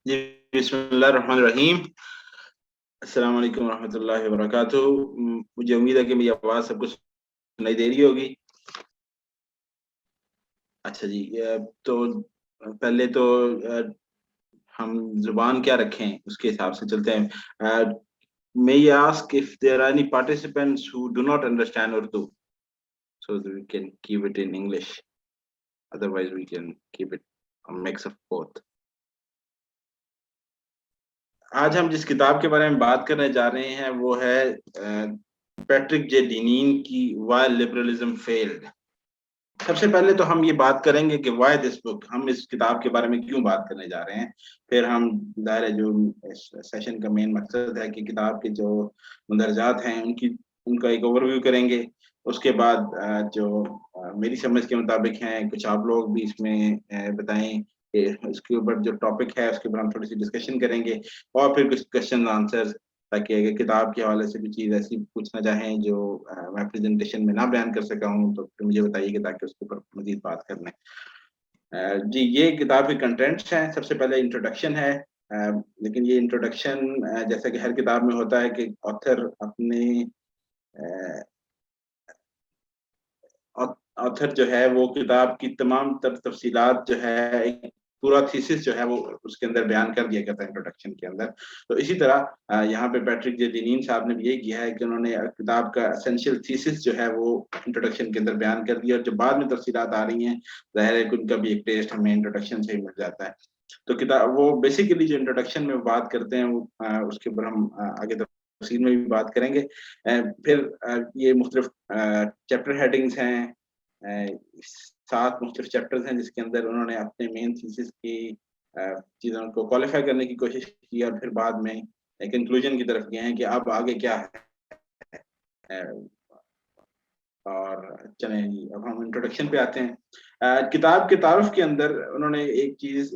جی بسم اللہ الرحمن الرحیم. السلام علیکم ورحمۃ اللہ وبرکاتہ. مجھے امید ہے کہ میری آواز سب کو سنائی دے رہی ہوگی. اچھا جی. تو پہلے تو ہم زبان کیا رکھیں اس کے حساب سے چلتے ہیں. May I ask if there are any participants who do not understand Urdu, so that we can keep it in English. Otherwise, we can keep it a mix of both. آج ہم جس کتاب کے بارے میں بات کرنے جا رہے ہیں وہ ہے پیٹرک جے ڈینین کی وائی لبرلزم فیلڈ. سب سے پہلے تو ہم یہ بات کریں گے کہ وائی دس بک، ہم اس کتاب کے بارے میں کیوں بات کرنے جا رہے ہیں. پھر ہم ظاہر ہے جو سیشن کا مین مقصد ہے کہ کتاب کے جو مندرجات ہیں ان کا ایک اوور ویو کریں گے. اس کے بعد جو میری سمجھ کے مطابق ہیں کچھ آپ لوگ بھی اس میں بتائیں کہ اس کے اوپر جو ٹاپک ہے اس کے اوپر ہم تھوڑی سی ڈسکشن کریں گے، اور پھر کچھ کوشچن آنسر، تاکہ اگر کتاب کے حوالے سے بھی چیز ایسی پوچھنا چاہیں جو میں پریزنٹیشن میں نہ بیان کر سکا ہوں تو پھر مجھے بتائیے کہ تاکہ اس کے اوپر مزید بات کر لیں. جی یہ کتاب کے کنٹینٹس ہیں. سب سے پہلے انٹروڈکشن ہے. لیکن یہ انٹروڈکشن جیسا کہ ہر کتاب میں ہوتا ہے کہ آتھر جو ہے وہ کتاب کی تمام تفصیلات جو ہے ایک پورا تھیسس جو ہے وہ اس کے اندر بیان کر دیا کرتا ہے انٹروڈکشن کے اندر. تو اسی طرح یہاں پہ پیٹرک جے ڈینین صاحب نے بھی یہی کیا ہے کہ انہوں نے کتاب کا اسینشیل تھیسس جو ہے وہ انٹروڈکشن کے اندر بیان کر دیا، اور جو بعد میں تفصیلات آ رہی ہیں ظاہر ہے کہ ان کا بھی ایک ٹیسٹ ہمیں انٹروڈکشن سے ہی مل جاتا ہے. تو کتاب وہ بیسیکلی جو انٹروڈکشن میں بات کرتے ہیں وہ اس کے اوپر ہم آگے تفصیل میں بھی بات کریں گے. پھر یہ مختلف چیپٹر ہیڈنگز ہیں، 7 مختلف چیپٹرز ہیں جس کے اندر انہوں نے اپنے مین تھیسس کی چیزوں کو کوالیفائی کرنے کی کوشش کی، اور پھر بعد میں کنکلوژن کی طرف گئے ہیں کہ اب آگے کیا ہے. اور چلیں جی اب ہم انٹروڈکشن پہ آتے ہیں. کتاب کے تعارف کے اندر انہوں نے ایک چیز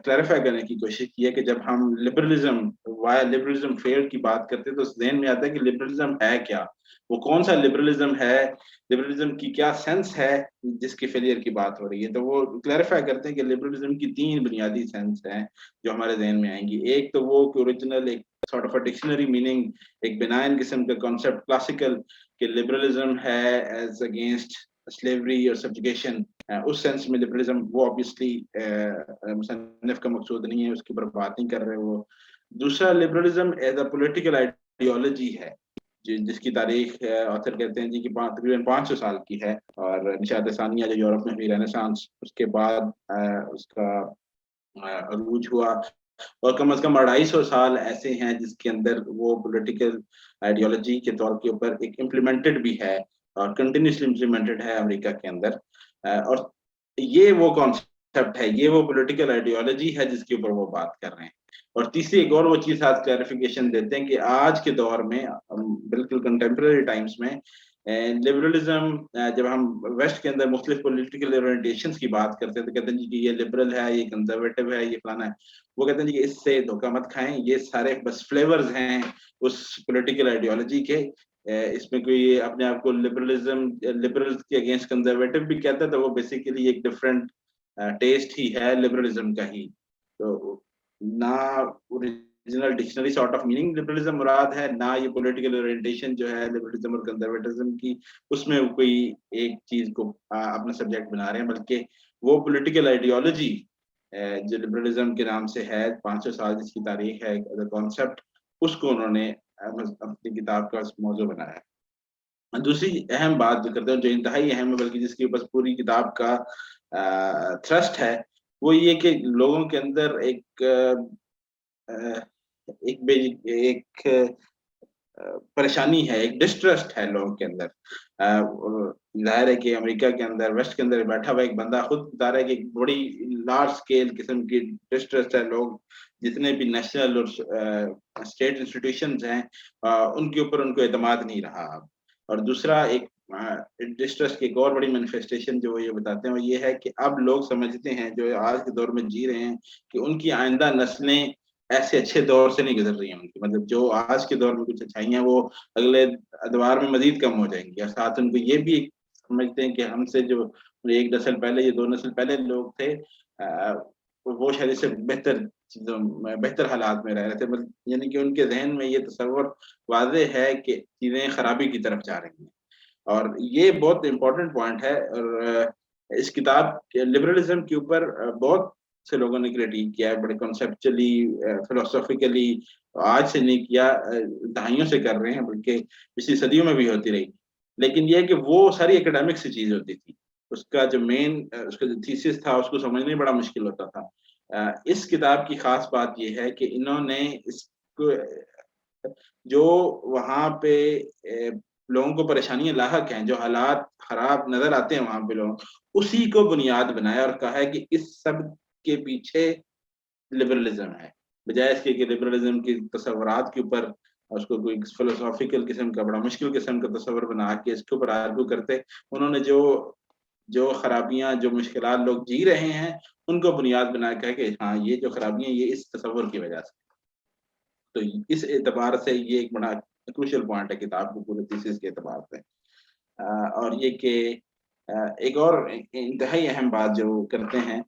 کلیریفائی کرنے کی کوشش کی ہے کہ جب ہم لبرلزم فیلڈ کی بات کرتے ہیں تو ذہن میں آتا ہے کہ لبرلزم ہے کیا، وہ کون سا لبرلزم ہے، لبرلزم کی کیا سینس ہے جس کی فیلئر کی بات ہو رہی ہے. تو وہ کلیریفائی کرتے ہیں کہ لبرلزم کی 3 بنیادی سینس ہیں جو ہمارے ذہن میں آئیں گی. ایک تو وہ کہ اوریجنل ایک سارٹ آف ڈکشنری میننگ، ایک بنائن قسم کا کانسیپٹ کلاسیکل کہ لبرلزم ہے ایز اگینسٹ سلیوری اور سبجوگیشن. اس سینس میں لبرلزم وہ آبویسلی مصنف کا مقصود نہیں ہے، اس کے اوپر بات نہیں کر رہے وہ. دوسرا liberalism as a political ideology ہے جس کی تاریخ آتھر کہتے ہیں جی کہ تقریباً 500 سال کی ہے، اور نشاط ثانیہ جو یورپ میں ہوئی رینیسانس اس کے بعد اس کا عروج ہوا، اور کم از کم 250 سال ایسے ہیں جس کے اندر وہ پولیٹیکل آئیڈیالوجی کے طور کے اوپر ایک امپلیمنٹڈ بھی ہے اور کنٹینیوسلی امپلیمنٹڈ ہے امریکہ کے اندر. اور یہ وہ کانسیپٹ ہے، یہ وہ پولیٹیکل آئیڈیالوجی ہے جس کے اوپر وہ بات کر رہے ہیں. اور تیسری ایک اور وہ چیز آج کلیریفیکیشن دیتے ہیں کہ آج کے دور میں بالکل کنٹمپرری ٹائمز میں لبرلزم، جب ہم ویسٹ کے اندر مختلف پولیٹیکل اورینٹیشنز کی بات کرتے ہیں تو کہتے ہیں جی کہ یہ لبرل ہے، یہ کنزرویٹو ہے، یہ فلانا ہے. وہ کہتے ہیں جی کہ اس سے دھوکہ مت کھائیں، یہ سارے بس فلیورز ہیں اس پولیٹیکل آئیڈیالوجی کے. اس میں کوئی اپنے آپ کو لبرل کے اگینسٹ کنزرویٹو بھی کہتا ہے تو وہ بیسیکلی ایک ڈفرینٹ ٹیسٹ ہی ہے لبرلزم کا ہی. تو نہ original dictionary sort of meaning liberalism مراد ہے، نہ یہ پولیٹیکل اورینٹیشن جو ہے لبرلزم اور کنزرویٹزم کی اس میں کوئی ایک چیز کو اپنا سبجیکٹ بنا رہے ہیں، بلکہ وہ پولیٹیکل آئیڈیالوجی جو لبرلزم کے نام سے ہے 500 سال جس کی تاریخ ہے کانسیپٹ، اس کو انہوں نے اپنی کتاب کا موضوع بنایا ہے. دوسری اہم بات جو کرتے ہیں جو انتہائی اہم ہے بلکہ جس کے اوپر پوری کتاب کا تھرسٹ ہے وہ یہ کہ لوگوں کے اندر ایک پریشانی ہے، ایک ڈسٹرسٹ ہے لوگوں کے اندر. ظاہر ہے کہ امریکہ کے اندر ویسٹ کے اندر بیٹھا ہوا ایک بندہ خود بتا رہا ہے کہ ایک بڑی لارج اسکیل قسم کی ڈسٹرسٹ ہے. لوگ جتنے بھی نیشنل اور اسٹیٹ انسٹیٹیوشنز ہیں ان کے اوپر ان کو اعتماد نہیں رہا. اور دوسرا ایک ڈسٹرسٹ کی ایک اور بڑی مینیفیسٹیشن جو وہ یہ بتاتے ہیں وہ یہ ہے کہ اب لوگ سمجھتے ہیں جو آج کے دور میں جی رہے ہیں کہ ان کی آئندہ نسلیں ایسے اچھے دور سے نہیں گزر رہی ہیں ان کی، مطلب جو آج کے دور میں کچھ اچھائیاں وہ اگلے ادوار میں مزید کم ہو جائیں گی. اور ساتھ ان کو یہ بھی سمجھتے ہیں کہ ہم سے جو 1 نسل پہلے یا 2 نسل پہلے لوگ تھے وہ شاید اس سے بہتر چیزوں میں بہتر حالات میں رہ رہے تھے، یعنی کہ ان کے ذہن میں یہ تصور واضح ہے کہ چیزیں خرابی کی طرف جا رہی ہیں، اور یہ بہت امپورٹنٹ پوائنٹ ہے۔ اور اس کتاب کے لبرلزم کے اوپر بہت سے لوگوں نے کریٹیک کیا ہے، بڑے کنسپچلی، فلسافیکلی، آج سے نہیں کیا، دہائیوں سے کر رہے ہیں، بلکہ پچھلی صدیوں میں بھی ہوتی رہی۔ لیکن یہ ہے کہ وہ ساری اکیڈمک سی چیز ہوتی تھی، اس کا جو مین اس کا جو تھیسس تھا اس کو سمجھنا ہی بڑا مشکل ہوتا تھا۔ اس کتاب کی خاص بات یہ ہے کہ انہوں نے اس کو جو وہاں پہ لوگوں کو پریشانیاں لاحق ہیں، جو حالات خراب نظر آتے ہیں وہاں پہ لوگ، اسی کو بنیاد بنایا اور کہا ہے کہ اس سب کے پیچھے لبرلزم ہے، بجائے اس کے کہ لبرلزم کی تصورات کے اوپر اس کو کوئی فلسافیکل قسم کا بڑا مشکل قسم کا تصور بنا کے اس کے اوپر آرگو کرتے۔ انہوں نے جو خرابیاں، جو مشکلات لوگ جی رہے ہیں، ان کو بنیاد بنا کے کہ ہاں یہ جو خرابیاں یہ اس تصور کی وجہ سے۔ تو اس اعتبار سے یہ ایک بڑا کروشل پوائنٹ ہے کتاب کو پورے تھیسس کے اعتبار سے۔ اور یہ کہ ایک اور انتہائی اہم بات جو کرتے ہیں،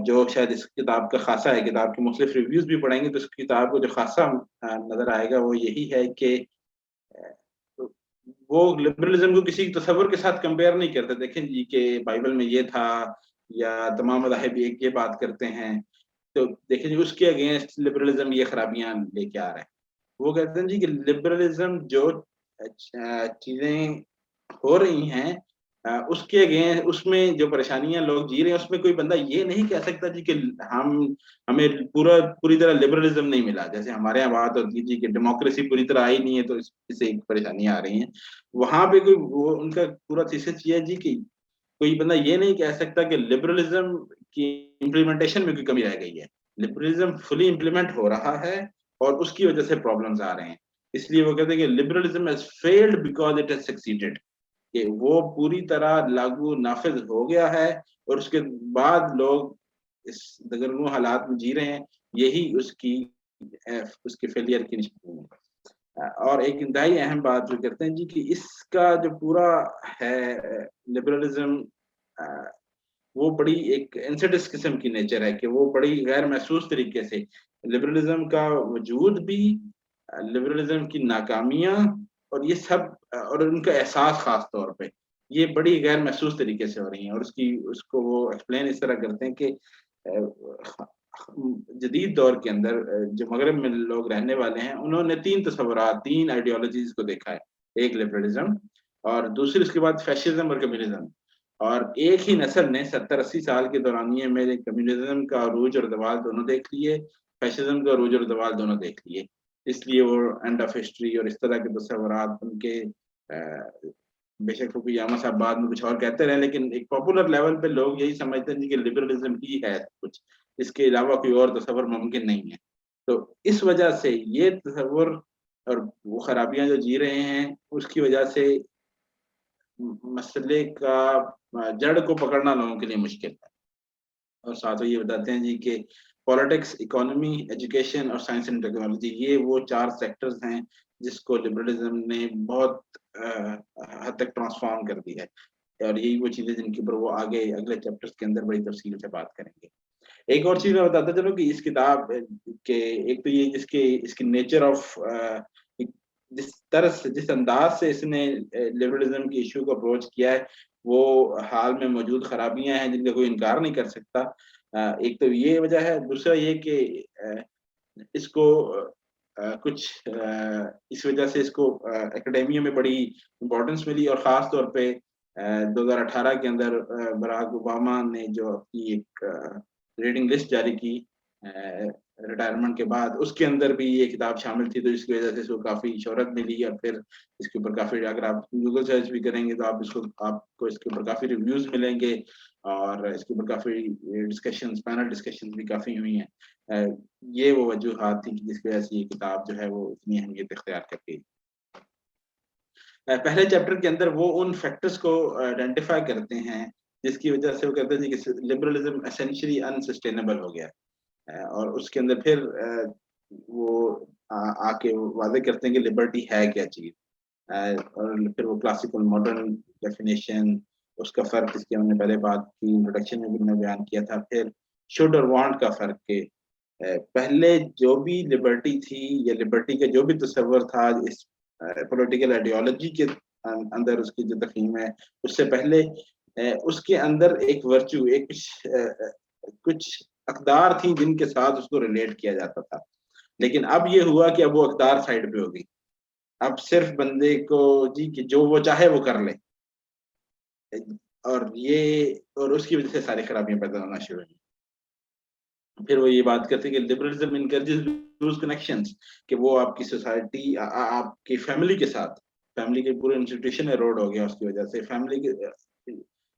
جو شاید اس کتاب کا خاصہ ہے، کتاب کے مختلف ریویوز بھی پڑھیں گے تو اس کتاب کو جو خاصہ نظر آئے گا وہ یہی ہے کہ وہ لبرلزم کو کسی تصور کے ساتھ کمپیئر نہیں کرتے۔ دیکھیں جی کہ بائبل میں یہ تھا، یا تمام مذاہب ایک یہ بات کرتے ہیں، تو دیکھیں جی اس کے اگینسٹ لبرلزم یہ خرابیاں لے کے آ رہا ہے۔ وہ کہتے ہیں جی کہ لبرلزم جو چیزیں ہو رہی ہیں، اس کے اگینسٹ، اس میں جو پریشانیاں لوگ جی رہے ہیں، اس میں کوئی بندہ یہ نہیں کہہ سکتا جی کہ ہمیں پوری طرح لبرلزم نہیں ملا۔ جیسے ہمارے یہاں بات ہوتی ہے جی کہ ڈیموکریسی پوری طرح آئی نہیں ہے تو اس سے پریشانیاں آ رہی ہیں، وہاں پہ کوئی وہ ان کا پورا تھیسس یہ ہے جی کہ کوئی بندہ یہ نہیں کہہ سکتا کہ لبرلزم کی امپلیمنٹیشن میں کوئی کمی رہ گئی ہے۔ لبرلزم فلی امپلیمنٹ ہو رہا ہے اور اس کی وجہ سے پرابلمز آ رہے ہیں۔ اس لیے وہ کہتے ہیں کہ liberalism has failed because it has succeeded، کہ وہ پوری طرح لاگو نافذ ہو گیا ہے اور اس کے بعد لوگ اس دگرگوں حالات میں جی رہے ہیں، یہی اس کے فیلئر کی نشانی ہے۔ اور ایک انتہائی اہم بات جو کرتے ہیں جی کہ اس کا جو پورا ہے لبرلزم، وہ بڑی ایک انسیڈس قسم کی نیچر ہے، کہ وہ بڑی غیر محسوس طریقے سے لبرلزم کا وجود بھی، لبرلزم کی ناکامیاں اور یہ سب، اور ان کا احساس خاص طور پہ یہ بڑی غیر محسوس طریقے سے ہو رہی ہیں، اور اس کو وہ ایکسپلین اس طرح کرتے ہیں کہ جدید دور کے اندر جو مغرب میں لوگ رہنے والے ہیں، انہوں نے تین تصورات، تین آئیڈیالوجیز کو دیکھا ہے۔ ایک لبرلزم، اور دوسری اس کے بعد فیشزم اور کمیونزم، اور ایک ہی نسل نے 70-80 سال کے دورانیے میں کمیونزم کا عروج اور زوال دونوں دیکھ لیے، فیشزم کا عروج اور زوال دونوں دیکھ لیے۔ اس لیے وہ اینڈ آف ہسٹری اور اس طرح کے تصورات ان کے، بے شک فوکویاما صاحب بعد میں کچھ اور کہتے رہے، لیکن ایک پاپولر لیول پہ لوگ یہی سمجھتے ہیں کہ لبرلزم ہی ہے کچھ، اس کے علاوہ کوئی اور تصور ممکن نہیں ہے۔ تو اس وجہ سے یہ تصور اور وہ خرابیاں جو جی رہے ہیں، اس کی وجہ سے مسئلے کا جڑ کو پکڑنا لوگوں کے لیے مشکل ہے۔ اور ساتھ یہ بتاتے ہیں جی کہ پالیٹکس، اکانومی، ایجوکیشن اور سائنس اینڈ ٹیکنالوجی، یہ وہ 4 سیکٹرز ہیں جس کو لبرلزم نے بہت حد تک ٹرانسفارم کر دیا ہے، اور یہی وہ چیزیں جن کے اوپر وہ آگے اگلے چیپٹرز کے اندر بڑی تفصیل سے بات کریں گے۔ ایک اور چیز میں بتاتا چلوں کہ اس کتاب کے ایک تو یہ اس کی نیچر آف، جس انداز سے اس نے لبرلزم کی ایشو کو اپروچ کیا ہے، وہ حال میں موجود خرابیاں ہیں جن کا کوئی انکار نہیں کر سکتا۔ ایک تو یہ وجہ ہے، دوسرا یہ کہ اس کو کچھ اس وجہ سے اس کو اکیڈیمیا میں بڑی امپورٹنس ملی، اور خاص طور پہ 2018 کے اندر براک اوباما نے جو اپنی ایک ریڈنگ لسٹ جاری کی ریٹائرمنٹ کے بعد، اس کے اندر بھی یہ کتاب شامل تھی، تو اس کی وجہ سے اس کو کافی شہرت ملی، اور پھر اس کے اوپر کافی، اگر آپ گوگل سرچ بھی کریں گے تو آپ کو اس کے اوپر کافی ریویوز ملیں گے، اور اس کے اوپر کافی ڈسکشنز، پینل ڈسکشنز بھی کافی ہوئی ہیں۔ یہ وہ وجوہات تھی جس کی وجہ سے یہ کتاب جو ہے وہ اتنی اہمیت اختیار کر گئی۔ پہلے چیپٹر کے اندر وہ ان فیکٹرز کو آئیڈینٹیفائی کرتے ہیں جس کی وجہ سے وہ کہتے ہیں کہ لبرلزم اسینشلی انسسٹینیبل ہو گیا، اور اس کے اندر پھر وہ آ کے واضح کرتے ہیں کہ لبرٹی ہے کیا چیز، اور پھر وہ کلاسیکل ماڈرن ڈیفینیشن، اس کا فرق، اس کی ہم نے پہلے بات کی، انٹروڈکشن میں بھی میں بیان کیا تھا، پھر شوڈ اور وانٹ کا فرق کہ پہلے جو بھی لبرٹی تھی یا لبرٹی کا جو بھی تصور تھا اس پولیٹیکل آئیڈیالوجی کے اندر اس کی جو تفہیم ہے، اس سے پہلے اس کے اندر ایک ورچو، ایک کچھ اقدار تھی جن کے ساتھ اس کو ریلیٹ کیا جاتا تھا. لیکن اب یہ ہوا کہ اب وہ اقدار سائڈ پہ ہوگی. اب صرف بندے کو جی کہ جو وہ چاہے وہ کر لے، اور اس کی وجہ سے ساری خرابیاں پیدا ہونا شروع ہوئی. پھر وہ یہ بات کرتے ہیں کہ لبرلزم انکریجز لوز کنیکشنز، کہ وہ آپ کی سوسائٹی، آپ کی فیملی کے ساتھ، فیملی کے پورے انسٹیٹیوشن ایروڈ ہو گیا اس کی وجہ سے. فیملی کے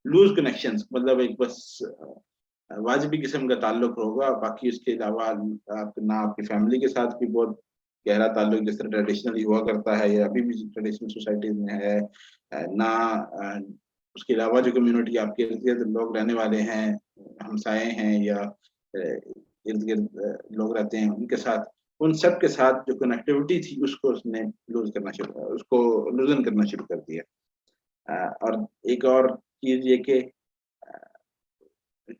لوز کنیکشنز مطلب ایک بس واجبی قسم کا تعلق ہوگا، باقی اس کے علاوہ آپ نہ آپ کی فیملی کے ساتھ بھی بہت گہرا تعلق جس طرح ٹریڈیشنلی ہوا کرتا ہے یا ابھی بھی ٹریڈیشنل سوسائٹیز میں ہے، نہ اس کے علاوہ جو کمیونٹی آپ کے ارد گرد لوگ رہنے والے ہیں، ہمسائے ہیں یا ارد گرد لوگ رہتے ہیں ان کے ساتھ، ان سب کے ساتھ جو کنیکٹیوٹی تھی اس کو اس نے لوزن کرنا شروع کر دیا. اور ایک اور چیز یہ کہ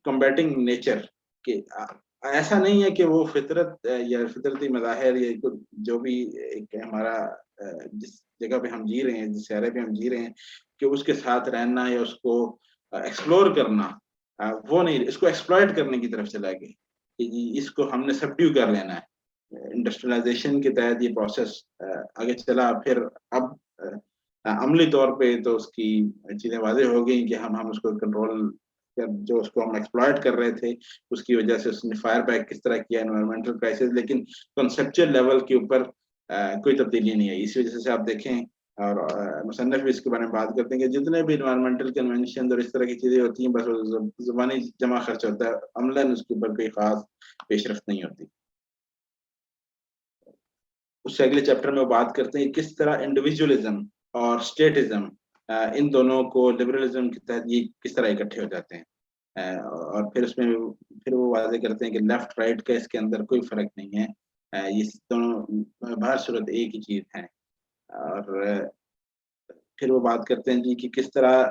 کمبیٹنگ نیچر، کہ ایسا نہیں ہے کہ وہ فطرت یا فطرتی مظاہر یا جو بھی ایک ہمارا جس جگہ پہ ہم جی رہے ہیں، جس شہرے پہ ہم جی رہے ہیں، کہ اس کے ساتھ رہنا یا اس کو ایکسپلور کرنا، وہ نہیں، اس کو ایکسپلائٹ کرنے کی طرف چلا گیا کہ جی اس کو ہم نے سبڈیو کر لینا ہے. انڈسٹریلائزیشن کے تحت یہ پروسیس آگے چلا. پھر اب عملی طور پہ تو اس کی چیزیں واضح ہو گئی کہ ہم اس کو کنٹرول، جو اس کو ہم ایکسپلائٹ کر رہے تھے اس کی وجہ سے اس نے فائر بیک کس طرح کیا انوائرمنٹل کرائسس، لیکن کنسپچل لیول کے اوپر کوئی تبدیلی نہیں آئی. اس وجہ سے آپ دیکھیں اور مصنف بھی اس کے بارے میں بات کرتے ہیں کہ جتنے بھی انوائرمنٹل کنونشن اور اس طرح کی چیزیں ہوتی ہیں بس زبانی جمع خرچ ہوتا ہے، عملاً اس کے اوپر کوئی خاص پیش رفت نہیں ہوتی. اس سے اگلے چیپٹر میں وہ بات کرتے ہیں کس طرح انڈیویجولزم اور اسٹیٹزم، ان دونوں کو لبرلزم کے تحت یہ کس طرح اکٹھے ہو جاتے ہیں. اور پھر اس میں پھر وہ واضح کرتے ہیں کہ لیفٹ رائٹ کا اس کے اندر کوئی فرق نہیں ہے، یہ دونوں بہر صورت ایک ہی چیز ہیں. اور پھر وہ بات کرتے ہیں جی کہ کس طرح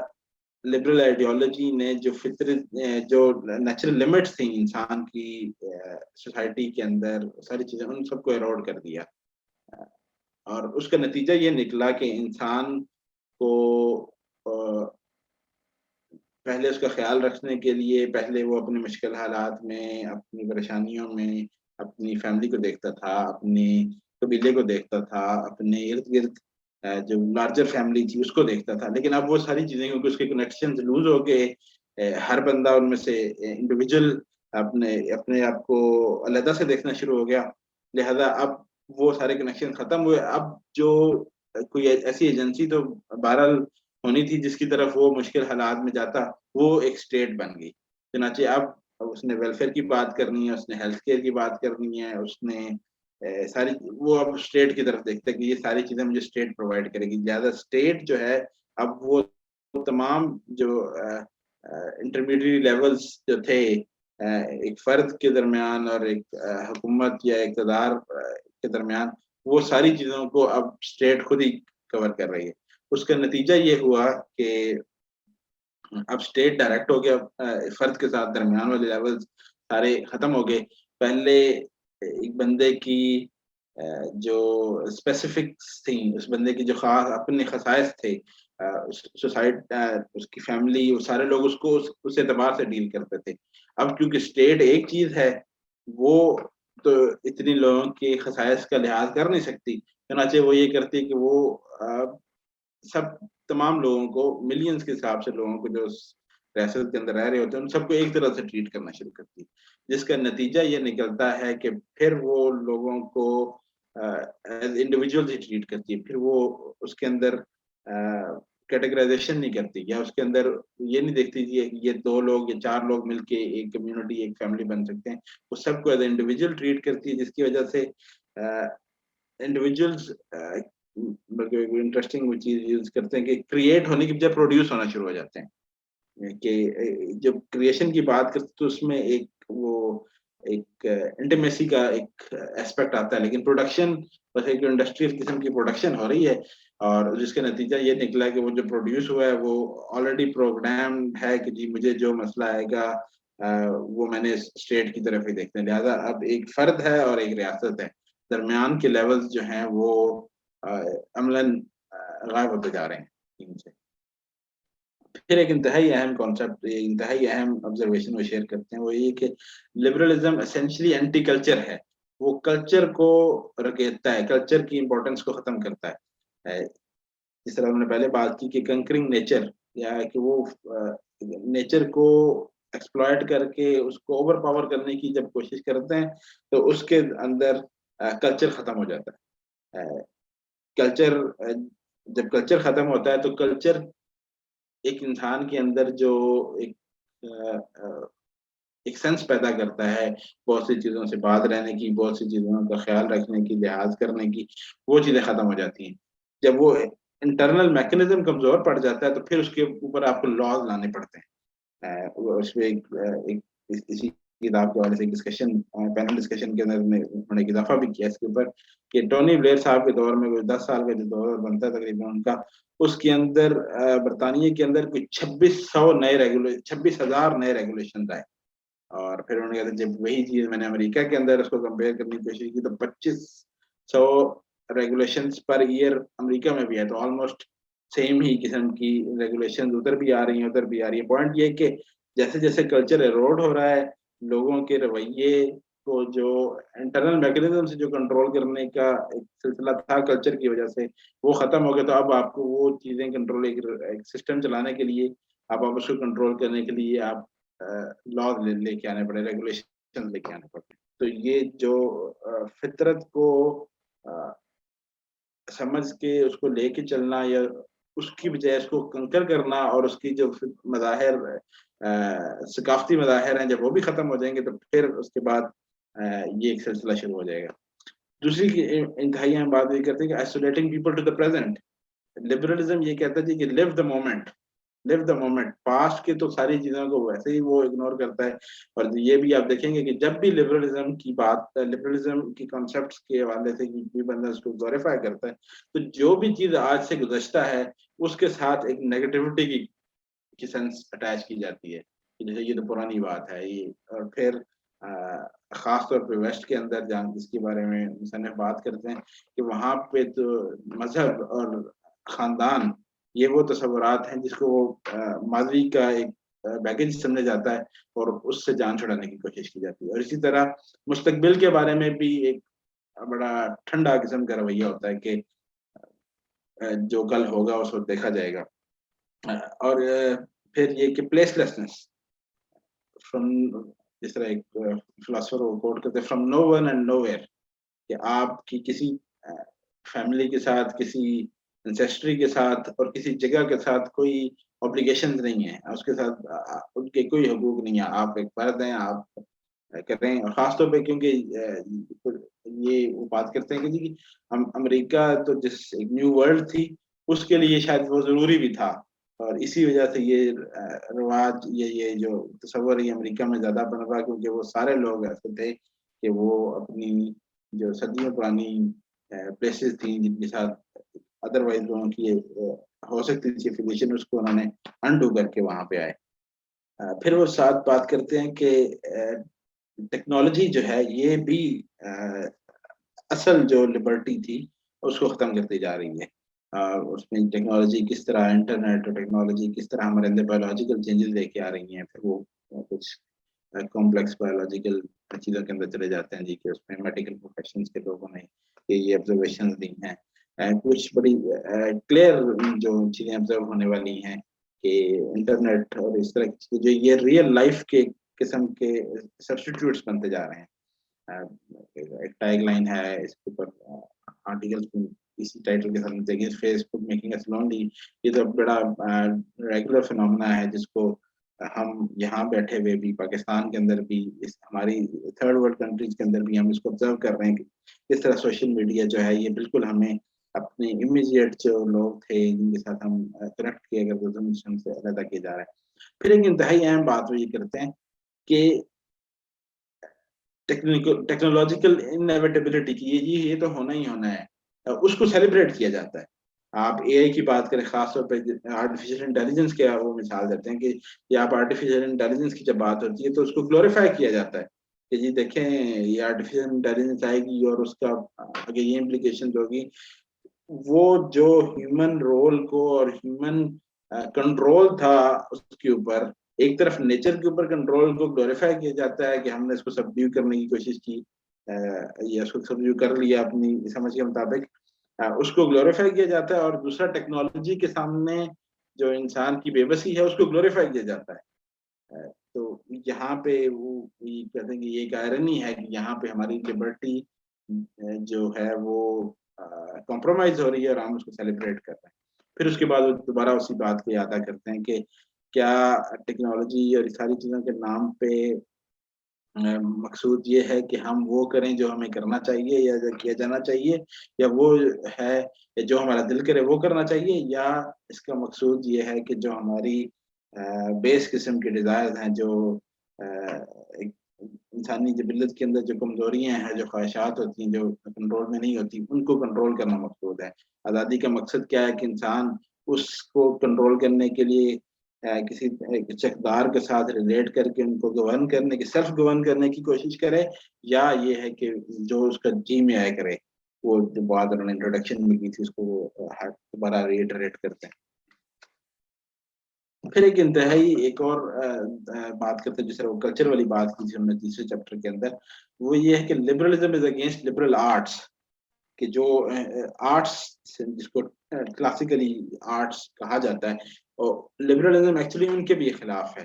لبرل آئیڈیالوجی نے جو فطرت، جو نیچرل لمٹس تھیں انسان کی سوسائٹی کے اندر، ساری چیزیں ان سب کو ایروڈ کر دیا. اور اس کا نتیجہ یہ نکلا کہ انسان کو پہلے اس کا خیال رکھنے کے لیے پہلے وہ اپنے مشکل حالات میں، اپنی پریشانیوں میں اپنی فیملی کو دیکھتا تھا، اپنی قبیلے کو دیکھتا تھا، اپنے ارد گرد جو لارجر فیملی تھی اس کو دیکھتا تھا. لیکن اب وہ ساری چیزیں کیونکہ اس کے کنیکشن لوز ہو گئے، ہر بندہ ان میں سے انڈیویجول اپنے آپ کو علیحدہ سے دیکھنا شروع ہو گیا، لہذا اب وہ سارے کنیکشن ختم ہوئے. اب جو کوئی ایسی ایجنسی تو بہرحال ہونی تھی جس کی طرف وہ مشکل حالات میں جاتا، وہ ایک اسٹیٹ بن گئی. چنانچہ اب اس نے ویلفیئر کی بات کرنی ہے، اس نے ہیلتھ کیئر کی بات کرنی ہے، اس نے ساری، وہ اب اسٹیٹ کی طرف دیکھتا ہے کہ یہ ساری چیزیں مجھے اسٹیٹ پرووائڈ کرے گی. زیادہ اسٹیٹ جو ہے اب وہ تمام جو انٹرمیڈیٹ لیولز جو تھے ایک فرد کے درمیان اور ایک حکومت یا اقتدار کے درمیان، وہ ساری چیزوں کو اب اسٹیٹ خود ہی کور کر رہی ہے. اس کا نتیجہ یہ ہوا کہ اب اسٹیٹ ڈائریکٹ ہو گیا، فرد کے ساتھ درمیان والے لیول سارے ختم ہو گئے. پہلے ایک بندے کی جو اسپیسیفکس تھیں، اس بندے کی جو خاص اپنے خصائص تھے، سوسائٹی، اس کی فیملی، وہ سارے لوگ اس کو اس اعتبار سے ڈیل کرتے تھے. اب کیونکہ اسٹیٹ ایک چیز ہے، وہ تو اتنی لوگوں کے خصائص کا لحاظ کر نہیں سکتی، چنانچہ وہ یہ کرتی کہ وہ سب تمام لوگوں کو، ملینز کے حساب سے لوگوں کو جو ریاست کے اندر رہ رہے ہوتے ہیں ان سب کو ایک طرح سے ٹریٹ کرنا شروع کرتی، جس کا نتیجہ یہ نکلتا ہے کہ پھر وہ لوگوں کو ایز انڈیویجول ہی ٹریٹ کرتی ہے. پھر وہ اس کے اندر کیٹیگرائزیشن نہیں کرتی، یا اس کے اندر یہ نہیں دیکھتی کہ یہ 2 لوگ یا 4 لوگ مل کے ایک کمیونٹی، ایک فیملی بن سکتے ہیں. وہ سب کو ایز انڈیویجول ٹریٹ کرتی ہے، جس کی وجہ سے انڈیویجولز بلکہ انٹرسٹنگ چیز یوز کرتے ہیں کہ کریٹ ہونے کی بجائے پروڈیوس ہونا شروع ہو جاتے ہیں. کہ جب کریشن کی بات کرتے تو اس میں ایک انٹیمیسی کا ایک ایسپیکٹ آتا ہے، لیکن پروڈکشن بس ایک انڈسٹریل قسم کی پروڈکشن ہو رہی ہے، اور جس کا نتیجہ یہ نکلا کہ وہ جو پروڈیوس ہوا ہے وہ آلریڈی پروگرامڈ ہے کہ جی مجھے جو مسئلہ آئے گا وہ میں نے اسٹیٹ کی طرف ہی دیکھتے ہیں. لہٰذا اب ایک فرد ہے اور ایک ریاست ہے, درمیان کے لیولز جو ہیں وہ عملاً غائب ہوتے جا رہے ہیں ان سے. پھر ایک انتہائی اہم کانسیپٹ, انتہائی اہم آبزرویشن وہ شیئر کرتے ہیں, وہ یہ کہ لبرلزم اسینشلی اینٹی کلچر ہے. وہ کلچر کو رکیتا ہے, کلچر کی امپورٹنس کو ختم کرتا ہے. جس طرح ہم نے پہلے بات کی کہ کنکرنگ نیچر, یا کہ وہ نیچر کو ایکسپلائٹ کر کے اس کو اوور پاور کرنے کی جب کوشش کرتے ہیں تو اس کے اندر کلچر ختم ہو جاتا ہے. کلچر جب کلچر ختم ہوتا ہے تو کلچر ایک انسان کے اندر جو ایک سینس پیدا کرتا ہے بہت سی چیزوں سے بات رہنے کی, بہت سی چیزوں کا خیال رکھنے کی, لحاظ کرنے کی, وہ چیزیں ختم ہو جاتی ہیں. جب وہ انٹرنل میکینزم کمزور پڑ جاتا ہے تو پھر اس کے اوپر آپ کو لاز لانے پڑتے ہیں. اس میں اسی کتاب کے حوالے سے ڈسکشن, پینل ڈسکشن کے اندر انہوں نے اضافہ بھی کیا اس کے اوپر کہ ٹونی بلیئر صاحب کے دور میں کوئی 10 سال کا جو دور بنتا ہے تقریباً ان کا, اس کے اندر برطانیہ کے اندر کوئی 26,000 نئے ریگولیشن آئے. اور پھر انہوں نے کہا جب وہی چیز میں نے امریکہ کے اندر اس کو کمپیئر کرنے کی کوشش کی تو 2500 ریگولیشنز پر ایئر امریکہ میں بھی ہے, تو آلموسٹ سیم ہی قسم کی ریگولیشن ادھر بھی آ رہی ہیں ادھر بھی آ رہی ہیں. پوائنٹ یہ کہ جیسے جیسے کلچر ایروڈ ہو رہا ہے, لوگوں کے رویے کو جو انٹرنل میکینزم سے جو کنٹرول کرنے کا ایک سلسلہ تھا کلچر کی وجہ سے وہ ختم ہو گیا. تو اب آپ کو وہ چیزیں کنٹرول, ایک سسٹم چلانے کے لیے آپ اس کو کنٹرول کرنے کے لیے آپ لاز لے کے آنے پڑے, ریگولیشن لے کے آنے پڑے. تو یہ جو فطرت کو سمجھ کے اس کو لے کے چلنا, یا اس کی بجائے اس کو کنکر کرنا, اور اس کی جو مظاہر ثقافتی مظاہر ہیں جب وہ بھی ختم ہو جائیں گے تو پھر اس کے بعد یہ ایک سلسلہ شروع ہو جائے گا. دوسری انتہائی ہم بات یہ کرتے ہیں کہ isolating people to the present. Liberalism یہ کہتا ہے جی کہ live the moment, live the moment. Past کی تو ساری چیزوں کو ویسے ہی وہ اگنور کرتا ہے. اور یہ بھی آپ دیکھیں گے کہ جب بھی لبرلزم کی بات, لبرلزم کی کانسیپٹس کے حوالے سے کوئی بندہ اس کو گلوریفائی کرتا ہے تو جو بھی چیز آج سے گزشتہ ہے اس کے ساتھ ایک نیگیٹیوٹی کی سینس اٹیچ کی جاتی ہے, جیسے یہ تو پرانی بات ہے یہ. اور پھر خاص طور پہ ویسٹ کے اندر جس کے بارے میں مصنف بات کرتے ہیں کہ وہاں پہ تو مذہب اور خاندان یہ وہ تصورات ہیں جس کو ماضی کا ایک بیگیج سمجھا جاتا ہے اور اس سے جان چھڑانے کی کوشش کی جاتی ہے. اور اسی طرح مستقبل کے بارے میں بھی ایک بڑا ٹھنڈا قسم کا رویہ ہوتا ہے کہ جو کل ہوگا اس وقت دیکھا جائے گا. اور پھر یہ کہ پلیس لیسنس, جس طرح ایک فلاسفر کو کوٹ کرتے ہیں, from no one and no where, کہ آپ کی کسی فیملی کے ساتھ, کسی انسیسٹری کے ساتھ اور کسی جگہ کے ساتھ کوئی اوبلیگیشنز نہیں ہیں, اس کے ساتھ ان کے کوئی حقوق نہیں ہیں. آپ ایک فرد ہیں, آپ کر رہے ہیں. اور خاص طور پہ کیونکہ یہ وہ بات کرتے ہیں کہ جی امریکہ تو جس ایک نیو ورلڈ تھی اس کے لیے شاید وہ ضروری بھی تھا, اور اسی وجہ سے یہ رواج یہ جو تصور یہ امریکہ میں زیادہ بن رہا, کیونکہ وہ سارے لوگ ایسے تھے کہ وہ اپنی جو صدیوں پرانی پلیسز تھیں جن کے ساتھ ادروائز لوگوں کی ہو سکتی تھی افیلیشن, اس کو انہوں نے انڈو کر کے وہاں پہ آئے. پھر وہ ساتھ بات کرتے ہیں کہ ٹیکنالوجی جو ہے یہ بھی اصل جو لبرٹی تھی اس کو ختم کرتی جا رہی ہے. اس میں ٹیکنالوجی کس طرح, انٹرنیٹ اور ٹیکنالوجی کس طرح ہمارے اندر بایولوجیکل چینجز لے کے آ رہی ہیں. پھر وہ کچھ کمپلیکس بایولوجیکل چیزوں کے اندر چلے جاتے ہیں جی کہ اس میں میڈیکل پروفیشنز کے لوگوں نے یہ آبزرویشنز دی ہیں. کچھ بڑی کلیئر جو چیزیں آبزرو ہونے والی ہیں کہ انٹرنیٹ اور اس طرح کی جو یہ ریئل لائف کے قسم کے سبسٹیٹیوٹس بنتے جا رہے ہیں. ایک ٹیگ لائن ہے اس کے اوپر آرٹیکل اسی ٹائٹل کے ساتھ دیکھیں, فیس بک میکنگ اس لونلی. یہ تو بڑا ریگولر فینومینا ہے جس کو ہم یہاں بیٹھے ہوئے بھی, پاکستان کے اندر بھی, ہماری تھرڈ ورلڈ کنٹریز کے اندر بھی ہم اس کو آبزرو کر رہے ہیں کہ کس طرح سوشل میڈیا جو ہے یہ بالکل ہمیں اپنے امیجیٹ جو لوگ تھے جن کے ساتھ ہم کنیکٹ کیے گئے سے علیحدہ کیے جا رہے ہیں. پھر ایک انتہائی اہم بات وہ یہ کرتے ہیں کہ ٹیکنالوجیکل انیویٹیبلٹی کی یہ تو ہونا ہی ہونا ہے, اس کو سیلیبریٹ کیا جاتا ہے. آپ اے آئی کی بات کریں، خاص طور پہ آرٹیفیشیل انٹیلیجنس کے وہ مثال دیتے ہیں کہ یہ آپ آرٹیفیشیل انٹیلیجنس کی جب بات ہوتی ہے تو اس کو گلوریفائی کیا جاتا ہے کہ جی دیکھیں یہ آرٹیفیشیل انٹیلیجنس آئے گی اور اس کا آگے یہ امپلیکیشن ہوگی. وہ جو ہیومن رول کو اور ہیومن کنٹرول تھا اس کے اوپر، ایک طرف نیچر کے اوپر کنٹرول کو گلوریفائی کیا جاتا ہے کہ ہم نے اس کو سبڈیو کرنے کی کوشش کی یا اس کو سبڈیو کر لیا اپنی سمجھ کے مطابق، اس کو گلوریفائی کیا جاتا ہے. اور دوسرا ٹیکنالوجی کے سامنے جو انسان کی بے بسی ہے اس کو گلوریفائی کیا جاتا ہے. تو یہاں پہ وہ کہتے ہیں کہ یہ ایک آئرنی ہے کہ یہاں پہ ہماری لبرٹی جو ہے وہ کمپرومائز ہو رہی ہے اور ہم اس کو سیلیبریٹ کر رہے ہیں. پھر اس کے بعد وہ دوبارہ اسی بات کو یادہ کرتے ہیں کہ کیا ٹیکنالوجی اور ساری چیزوں کے نام پہ مقصود یہ ہے کہ ہم وہ کریں جو ہمیں کرنا چاہیے یا جو کیا جانا چاہیے، یا وہ ہے جو ہمارا دل کرے وہ کرنا چاہیے، یا اس کا مقصود یہ ہے کہ جو ہماری بیس قسم کے ڈیزائرز ہیں، جو انسانی جبلت کے اندر جو کمزوریاں ہیں، جو خواہشات ہوتی ہیں جو کنٹرول میں نہیں ہوتی، ان کو کنٹرول کرنا مقصود ہے. آزادی کا مقصد کیا ہے کہ انسان اس کو کنٹرول کرنے کے لیے کسی اقدار کے ساتھ ریلیٹ کر کے ان کو گورن کرنے کی، سیلف گورن کرنے کی کوشش کرے، یا یہ ہے کہ جو اس کا جی میں آئے کرے. وہ جو بات انہوں نے انٹروڈکشن میں کی تھی اس کو وہ دوبارہ ریٹریٹ کرتے ہیں. پھر ایک انتہائی ایک اور بات کرتے ہیں جس طرح وہ کلچر والی بات کی تھی ہم نے تیسرے چیپٹر کے اندر، وہ یہ ہے کہ liberalism is against liberal arts, کہ جو آرٹس جس کو کلاسیکلی آرٹس کہا جاتا ہے، اور لبرلزم ایکچولی ان کے بھی خلاف ہے،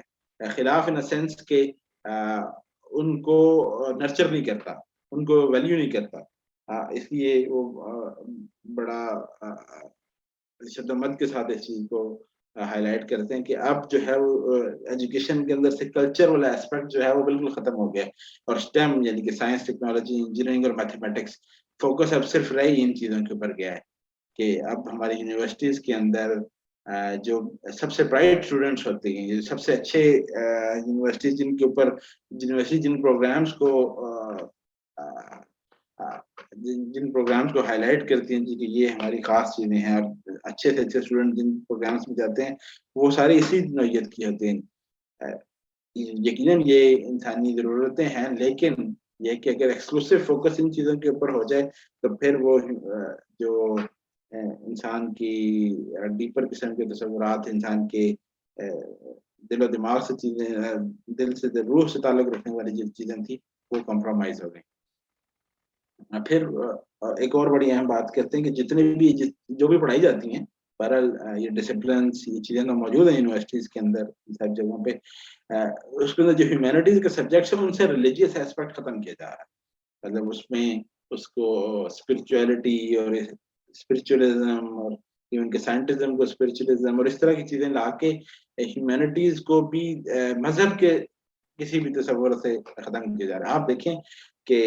خلاف ان سینس کہ ان کو نرچر نہیں کرتا، ان کو ویلیو نہیں کرتا. اس لیے وہ بڑا شد و مد کے ساتھ اس چیز کو ہائی لائٹ کرتے ہیں کہ اب جو ہے وہ ایجوکیشن کے اندر سے کلچر والا اسپیکٹ جو ہے وہ بالکل ختم ہو گیا، اور اسٹیم یعنی کہ سائنس، ٹیکنالوجی، انجینئرنگ اور میتھمیٹکس، فوکس اب صرف رہی ان چیزوں کے اوپر گیا ہے. کہ اب ہماری یونیورسٹیز کے اندر جو سب سے برائٹ اسٹوڈنٹس ہوتے ہیں، سب سے اچھے یونیورسٹیز جن پروگرامس کو جن پروگرامس کو ہائی لائٹ کرتی ہیں کہ یہ ہماری خاص چیزیں ہیں، اور اچھے سے اچھے اسٹوڈنٹ جن پروگرامس میں جاتے ہیں وہ سارے اسی نوعیت کی ہوتے ہیں. یقیناً یہ انسانی ضرورتیں ہیں، لیکن یہ کہ اگر ایکسکلوسیو فوکس ان چیزوں کے اوپر ہو جائے تو پھر وہ جو انسان کی ڈیپر قسم کے تصورات، انسان کے دل و دماغ سے چیزیں، دل سے روح سے تعلق رکھنے والی جو چیزیں تھیں وہ کمپرومائز ہو گئی. پھر ایک اور بڑی اہم بات کرتے ہیں کہ جتنے بھی جو بھی پڑھائی جاتی ہیں، بہرحال یہ ڈسپلنس، یہ چیزیں تو موجود ہیں یونیورسٹیز کے اندر سب جگہوں پہ، اس کے اندر جو ہیومینٹیز کے سبجیکٹس ہیں ان سے ریلیجیس ایسپیکٹ ختم کیا جا رہا ہے. مطلب اس میں اس کو اسپرچویلٹی اور اسپرچولیزم اور ایون کہ سائنٹزم کو اسپرچولیزم اور اس طرح کی چیزیں لا کے ہیومینٹیز کو بھی مذہب کے کسی بھی تصور سے ختم کیا جا رہا ہے. آپ دیکھیں کہ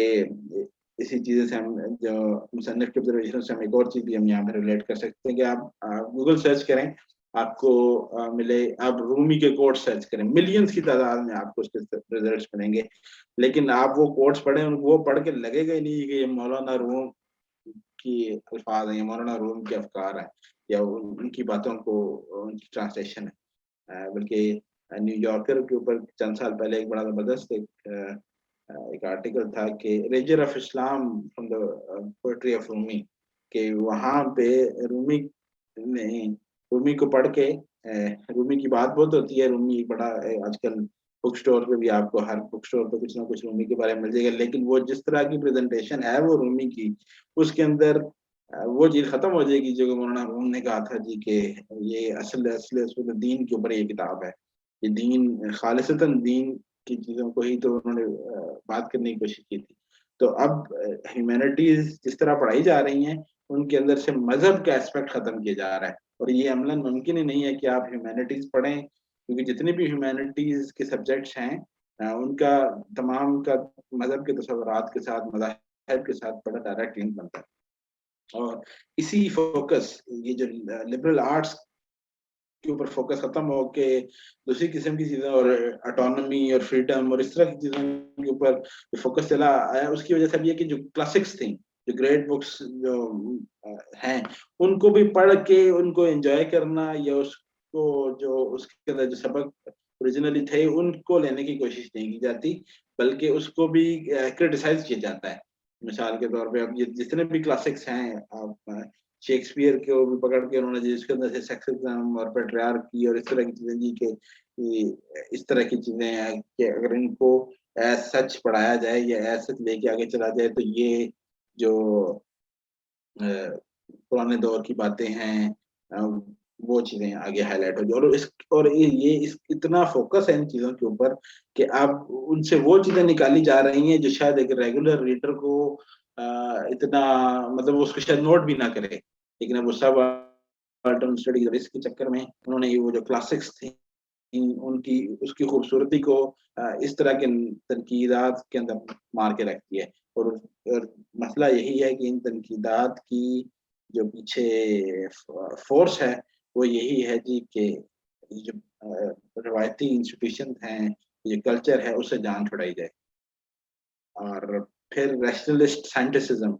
اسی چیزیں سے ہم جو مصنف کے آبزرویشن سے ہم ایک اور چیز بھی ہم یہاں پہ ریلیٹ کر سکتے ہیں کہ آپ گوگل سرچ کریں، آپ کو ملے، آپ رومی کے کوٹ سرچ کریں، ملینز کی تعداد میں آپ کو اس کے ریزلٹس ملیں گے، لیکن آپ وہ کوٹس پڑھیں، وہ پڑھ کے لگے گا ہی نہیں کہ یہ مولانا روم کی الفاظ ہیں، یہ مولانا روم کے افکار ہیں، یا ان کی باتوں کو ان کی ٹرانسلیشن ہے. بلکہ نیو یارکر کے اوپر چند سال پہلے ایک بڑا زبردست ایک آرٹیکل تھا کہ rigour of Islam from the poetry of Rumi, کہ وہاں پہ رومی کو پڑھ کے، رومی کی بات بہت ہوتی ہے، رومی بڑا آج کل بک سٹور پہ بھی آپ کو ہر بک سٹور پہ کچھ نہ کچھ رومی کے بارے میں مل جائے گا، لیکن وہ جس طرح کی پریزنٹیشن ہے وہ رومی کی، اس کے اندر وہ چیز ختم ہو جائے گی جو مولانا روم نے کہا تھا جی کہ یہ اصل دین کے اوپر یہ کتاب ہے، یہ دین خالصتاً دین کی چیزوں کو ہی تو انہوں نے بات کرنے کی کوشش کی تھی. تو اب ہیومینٹیز جس طرح پڑھائی جا رہی ہیں ان کے اندر سے مذہب کا اسپیکٹ ختم کیا جا رہا ہے، اور یہ عملاً ممکن ہی نہیں ہے کہ آپ ہیومینٹیز پڑھیں، کیونکہ جتنے بھی ہیومینٹیز کے سبجیکٹس ہیں ان کا تمام کا مذہب کے تصورات کے ساتھ، مذاہب کے ساتھ بڑا ڈائریکٹ لنک بنتا ہے. اور اسی فوکس، یہ جو لبرل آرٹس کے اوپر فوکس ختم ہو کے دوسری قسم کی چیزیں اور اٹانومی اور فریڈم اور اس طرح کی چیزوں کے اوپر فوکس چلا آیا، اس کی وجہ سے اب یہ کہ جو کلاسکس تھیں، جو گریٹ بکس جو ہیں ان کو بھی پڑھ کے ان کو انجوائے کرنا یا اس کو جو اس کے اندر جو سبق اوریجنلی تھے ان کو لینے کی کوشش نہیں کی جاتی، بلکہ اس کو بھی کرٹیسائز کیا جاتا ہے. مثال کے طور پہ اب یہ جتنے بھی کلاسکس ہیں، آپ شیکسپیئر کو بھی پکڑ کے انہوں نے جس کے اندر سے سیکسزم اور پیٹریارکی اور اس طرح کی چیزیں دی کہ اس طرح کی چیزیں ہیں کہ اگر ان کو ایز سچ پڑھایا جائے یا ایز سچ لے کے آگے چلا جائے تو یہ جو پرانے دور کی باتیں ہیں وہ چیزیں آگے ہائی لائٹ ہو جائے. اور یہ اتنا فوکس ہے ان چیزوں کے اوپر کہ اب ان سے وہ چیزیں نکالی جا رہی ہیں جو شاید ایک ریگولر ریڈر کو اتنا مطلب اس کو شاید نوٹ بھی نہ کرے، لیکن اب وہ سب اسٹڈیز کے چکر میں انہوں نے وہ جو کلاسکس تھے ان کی اس کی خوبصورتی کو اس طرح کے تنقیدات کے اندر مار کے رکھتی ہے. اور مسئلہ یہی ہے کہ ان تنقیدات کی جو پیچھے فورس ہے وہ یہی ہے جی کہ جو روایتی انسٹیٹیوشن ہیں، یہ کلچر ہے، اسے جان چھڑائی جائے. اور پھر ریشنلسٹ سائنٹسزم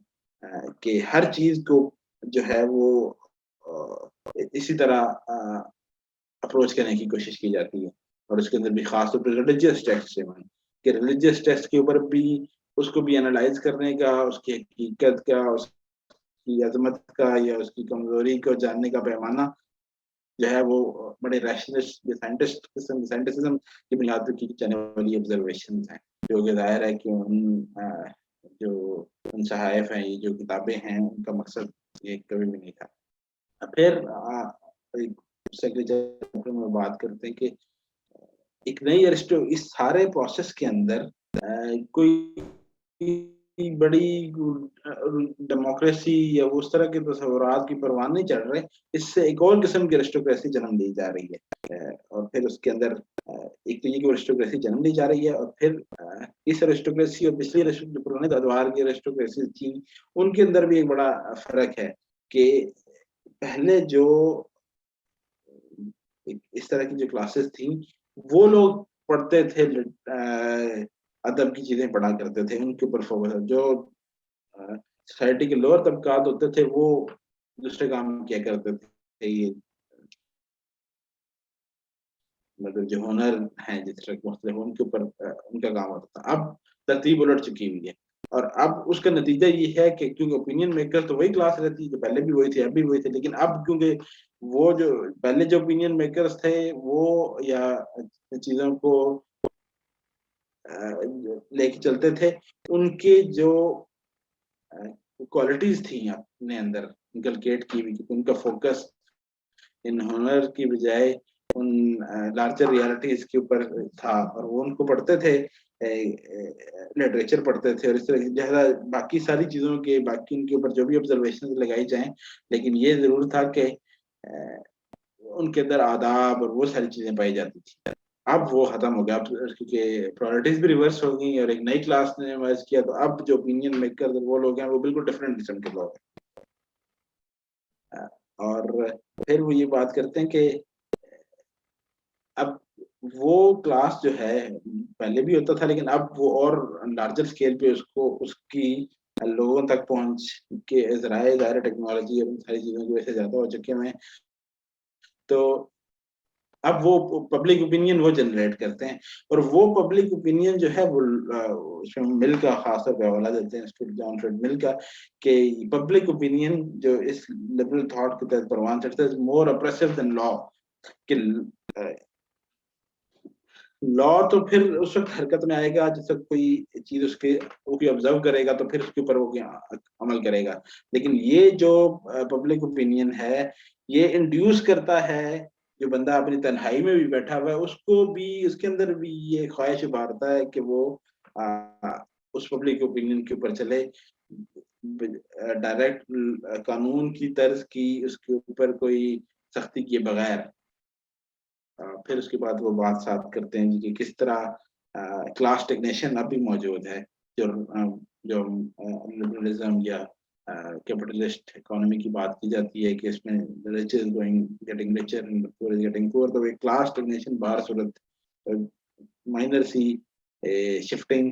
کہ ہر چیز کو جو ہے وہ اسی طرح اپروچ کرنے کی کوشش کی جاتی ہے. اور اس کے اندر بھی خاص طور پر ریلیجیس ٹیکسٹ کہ ریلیجیس ٹیکسٹ کے اوپر بھی اس کو بھی انالائز کرنے کا، اس کی حقیقت کا، اس کی عظمت کا یا اس کی کمزوری کو جاننے کا پیمانہ جو ہے وہ بڑے ریشنلسٹ سائنٹسزم کی بنیاد پر کی جانے والی آبزرویشن ہیں، جو کہ ظاہر ہے کہ ان صحائف ہیں، یہ جو کتابیں ہیں، ان کا مقصد یہ کبھی بھی نہیں تھا. پھر سیکرٹری میں بات کرتے ہیں کہ ایک نئی اس سارے پروسیس کے اندر کوئی بڑی ڈیموکریسی یا اس طرح کے تصورات کی پرواہ نہیں چڑھ رہے، اس سے ایک اور قسم کی ریسٹوکریسی جنم لی جا رہی ہے. اور پھر اس کے اندر ایک تو یہ کہ ریسٹوکریسی جنم لی جا رہی ہے، اور پھر اس ریسٹوکریسی اور پچھلی پرانے ادوار کی ریسٹوکریسی تھی ان کے اندر بھی ایک بڑا فرق ہے کہ پہلے جو اس طرح کی جو کلاسز تھیں وہ لوگ پڑھتے تھے، ادب کی چیزیں پڑھا کرتے تھے، ان کے اوپر فوکس. جو سوسائٹی کے لوور طبقات ہوتے تھے وہ دوسرے کام کیا کرتے تھے، یہ مطلب جو ہنر ہیں جس طرح مختلف ان کے اوپر ان کا کام ہوتا تھا. اب ترتیب الٹ چکی ہوئی ہے، اور اب اس کا نتیجہ یہ ہے کہ کیونکہ اوپینین میکر تو وہی کلاس رہتی ہے جو پہلے بھی وہی تھی، اب بھی وہی تھے، لیکن اب کیونکہ وہ جو پہلے جو اوپینین میکرز تھے وہ یا چیزوں کو لے کے چلتے تھے، ان کے جو کوالٹیز تھیں اپنے اندر انکلکیٹ کی ہوئی، ان کا فوکس ان ہنر کی بجائے ان لارجر ریالٹیز کے اوپر تھا، اور وہ ان کو پڑھتے تھے، لٹریچر پڑھتے تھے، اور اس طرح جہاں باقی ساری چیزوں کے باقی ان کے اوپر جو بھی آبزرویشن لگائی جائیں، لیکن یہ ضرور تھا کہ ان کے اندر آداب اور وہ ساری چیزیں پائی جاتی تھی. اب وہ ختم ہو گیا، کیونکہ پرائرٹیز بھی ریورس ہو گئی اور ایک نئی کلاس نے ایمرج کیا، تو اب جو اوپینین میکر وہ لوگ ہیں وہ بالکل ڈفرینٹ قسم کے لوگ ہیں. اور پھر وہ یہ بات کرتے ہیں کہ اب وہ کلاس جو ہے پہلے بھی ہوتا تھا، لیکن اب وہ اور لارجر اسکیل پہ اس کی لوگوں تک پہنچ کے ذرائع ظاہر ٹیکنالوجی اور ساری چیزوں کی وجہ سے زیادہ ہو چکے ہیں. تو اب وہ پبلک اوپینین وہ جنریٹ کرتے ہیں، اور وہ پبلک اوپینین جو ہے وہ مل کا خاص طور پہ حوالہ دیتے ہیں جان اسٹیورٹ مل کا کہ پبلک اوپینین جو اس لبرل تھاٹ کے تحت پروان چڑھتا ہے مور اپریسو دین لا، کہ لا تو پھر اس وقت حرکت میں آئے گا جس وقت کوئی چیز اس کے آبزرو کرے گا تو پھر اس کے اوپر وہ عمل کرے گا، لیکن یہ جو پبلک اوپینین ہے یہ انڈیوس کرتا ہے جو بندہ اپنی تنہائی میں بھی بیٹھا ہوا ہے، اس کو بھی اس کے اندر بھی یہ خواہش ابھارتا ہے کہ وہ اس پبلک اوپینین کے اوپر چلے، ڈائریکٹ قانون کی طرز کی اس کے اوپر کوئی سختی کیے بغیر. پھر اس کے بعد وہ بات ساتھ کرتے ہیں کہ کس طرح کلاس ٹیکنیشن اب بھی موجود ہے، جو لبرلزم یا کیپٹلسٹ اکانومی کی بات کی جاتی ہے کہ اس میں rich is getting richer and poor is getting poor، تو ایک کلاس ٹیکنیشن باہر صورت مائنر سی شفٹنگ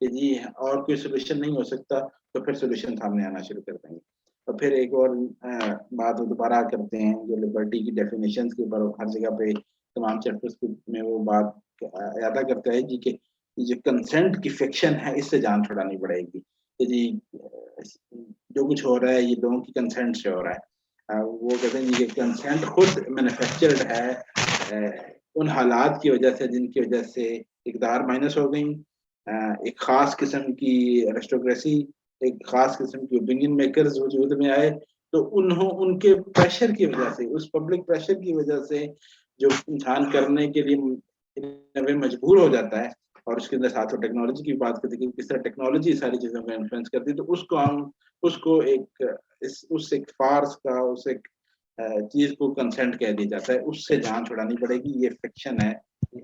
کہ جی اور کوئی سولوشن نہیں ہو سکتا تو پھر سولوشن سامنے آنا شروع کر دیں گے. اور پھر ایک اور بات وہ دوبارہ کرتے ہیں جو لبرٹی کی ڈیفینیشنز کے اوپر ہر جگہ پہ تمام چیپٹرز میں وہ بات ادا کرتا ہے جی کہ جو کنسنٹ کی فکشن ہے اس سے جان چھڑانی پڑے گی کہ جی جو کچھ ہو رہا ہے یہ لوگوں کی کنسنٹ سے ہو رہا ہے. وہ کہتے ہیں جی کہ کنسنٹ خود مینوفیکچرڈ ہے ان حالات کی وجہ سے جن کی وجہ سے اقدار مائنس ہو گئی, ایک خاص قسم کی ایرسٹوکریسی, ایک خاص قسم کی اوپینین میکرز وجود میں آئے, تو ان کے پریشر کی وجہ سے, اس پبلک پریشر کی وجہ سے جو انسان کرنے کے لیے مجبور ہو جاتا ہے. اور اس کے اندر ساتھ ٹیکنالوجی کی بات کرتے ہیں کہ کس طرح ٹیکنالوجی ساری چیزوں کو انفلوئنس کرتی ہے, تو اس کو ہم اس کو ایک فارس کا اس ایک چیز کو کنسنٹ کہہ دیا جاتا ہے, اس سے جان چھڑانی پڑے گی. یہ فکشن ہے,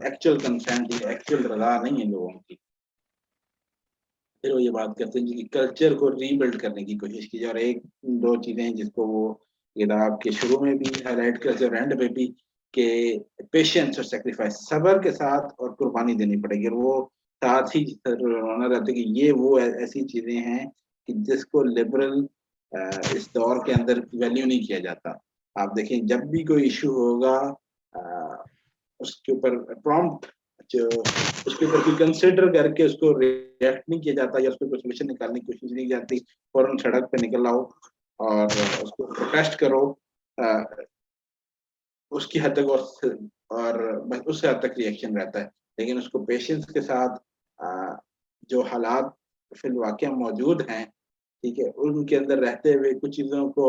ایکچوئل کنسنٹ, یہ ایکچوئل رضا نہیں ہے لوگوں کی. پھر وہ یہ بات کرتے ہیں کہ کلچر کو ری بلڈ کرنے کی کوشش کی جائے, اور ایک دو چیزیں جس کو وہ کتاب کے شروع میں بھی ہائی لائٹ کرتے اور اینڈ میں بھی, کہ پیشنس اور سیکریفائس, صبر کے ساتھ اور قربانی دینی پڑے گی. اور وہ ساتھ ہی ہونا رہتا ہے کہ یہ وہ ایسی چیزیں ہیں کہ جس کو لبرل اس دور کے اندر ویلیو نہیں کیا جاتا. آپ دیکھیں جب بھی کوئی ایشو ہوگا اس کے اوپر پرومپٹ اس کے اوپر کوئی کنسیڈر کر کے اس کو ریئیکٹ نہیں کیا جاتا, یا اس کو کوئی سولوشن نکالنے کی کوشش نہیں جاتی. فوراً سڑک پہ نکل آؤ اور اس کو پروٹیسٹ کرو, اس کی حد تک اور اس سے حد تک ریئیکشن رہتا ہے. لیکن اس کو پیشنس کے ساتھ جو حالات فی الواقع موجود ہیں, ٹھیک ہے, ان کے اندر رہتے ہوئے کچھ چیزوں کو